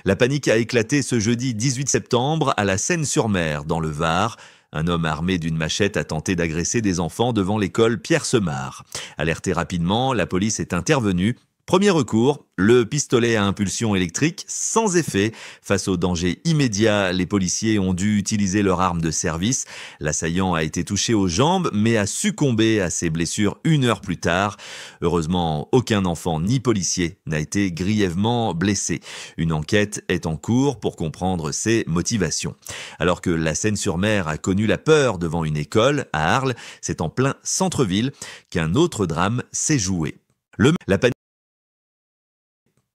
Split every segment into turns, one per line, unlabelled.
La panique a éclaté ce jeudi 18 septembre à la Seine-sur-Mer, dans le Var. Un homme armé d'une machette a tenté d'agresser des enfants devant l'école Pierre Semard. Alerté rapidement, la police est intervenue. Premier recours, le pistolet à impulsion électrique sans effet. Face au danger immédiat, les policiers ont dû utiliser leur arme de service. L'assaillant a été touché aux jambes, mais a succombé à ses blessures 1 heure plus tard. Heureusement, aucun enfant ni policier n'a été grièvement blessé. Une enquête est en cours pour comprendre ses motivations. Alors que la Seine-sur-Mer a connu la peur devant une école, à Arles, c'est en plein centre-ville qu'un autre drame s'est joué.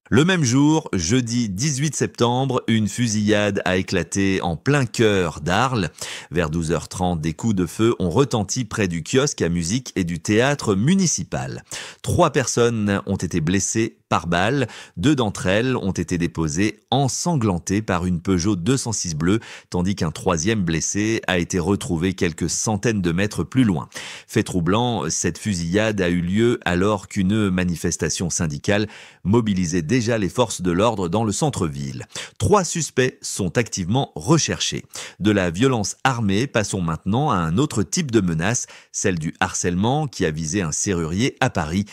Le même jour, jeudi 18 septembre, une fusillade a éclaté en plein cœur d'Arles. Vers 12h30, des coups de feu ont retenti près du kiosque à musique et du théâtre municipal. 3 personnes ont été blessées par balle. 2 d'entre elles ont été déposées ensanglantées par une Peugeot 206 bleue, tandis qu'un 3e blessé a été retrouvé quelques centaines de mètres plus loin. Fait troublant, cette fusillade a eu lieu alors qu'une manifestation syndicale mobilisait déjà les forces de l'ordre dans le centre-ville. 3 suspects sont activement recherchés. De la violence armée, passons maintenant à un autre type de menace, celle du harcèlement qui a visé un serrurier à Paris.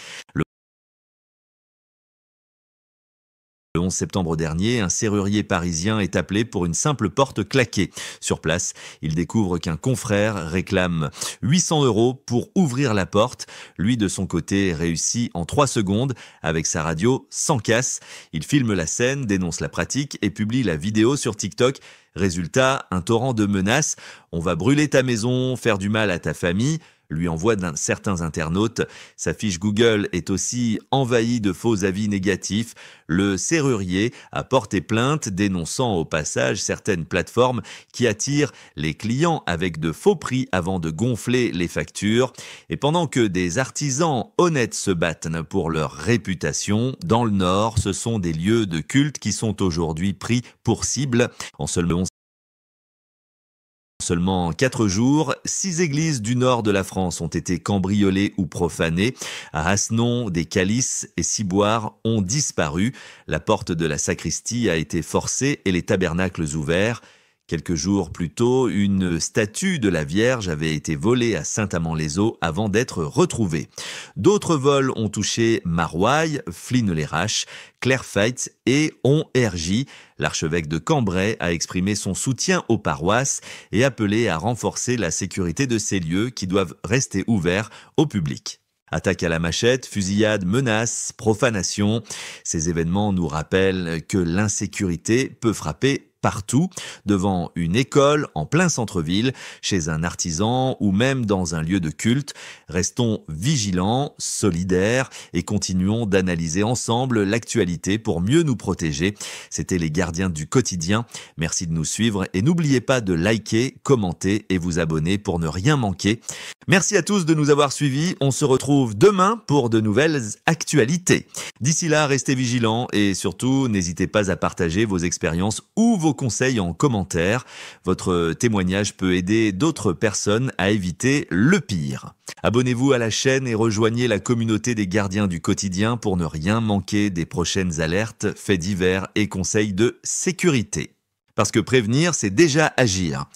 Le 11 septembre dernier, un serrurier parisien est appelé pour une simple porte claquée. Sur place, il découvre qu'un confrère réclame 800 € pour ouvrir la porte. Lui, de son côté, réussit en 3 secondes avec sa radio sans casse. Il filme la scène, dénonce la pratique et publie la vidéo sur TikTok. Résultat, un torrent de menaces. On va brûler ta maison, faire du mal à ta famille, lui envoient certains internautes. Sa fiche Google est aussi envahie de faux avis négatifs. Le serrurier a porté plainte, dénonçant au passage certaines plateformes qui attirent les clients avec de faux prix avant de gonfler les factures. Et pendant que des artisans honnêtes se battent pour leur réputation, dans le Nord, ce sont des lieux de culte qui sont aujourd'hui pris pour cible. En seulement 4 jours, 6 églises du nord de la France ont été cambriolées ou profanées. À Asnon, des calices et ciboires ont disparu. La porte de la sacristie a été forcée et les tabernacles ouverts. Quelques jours plus tôt, une statue de la Vierge avait été volée à Saint-Amand-les-Eaux avant d'être retrouvée. D'autres vols ont touché Marouaille, Flines-les-Raches, Clairfayt et Honhergy. L'archevêque de Cambrai a exprimé son soutien aux paroisses et appelé à renforcer la sécurité de ces lieux qui doivent rester ouverts au public. Attaque à la machette, fusillade, menaces, profanation. Ces événements nous rappellent que l'insécurité peut frapper partout, devant une école, en plein centre-ville, chez un artisan ou même dans un lieu de culte. Restons vigilants, solidaires et continuons d'analyser ensemble l'actualité pour mieux nous protéger. C'était les gardiens du quotidien. Merci de nous suivre et n'oubliez pas de liker, commenter et vous abonner pour ne rien manquer. Merci à tous de nous avoir suivis. On se retrouve demain pour de nouvelles actualités. D'ici là, restez vigilants et surtout, n'hésitez pas à partager vos expériences ou vos conseils en commentaire. Votre témoignage peut aider d'autres personnes à éviter le pire. Abonnez-vous à la chaîne et rejoignez la communauté des gardiens du quotidien pour ne rien manquer des prochaines alertes, faits divers et conseils de sécurité. Parce que prévenir, c'est déjà agir.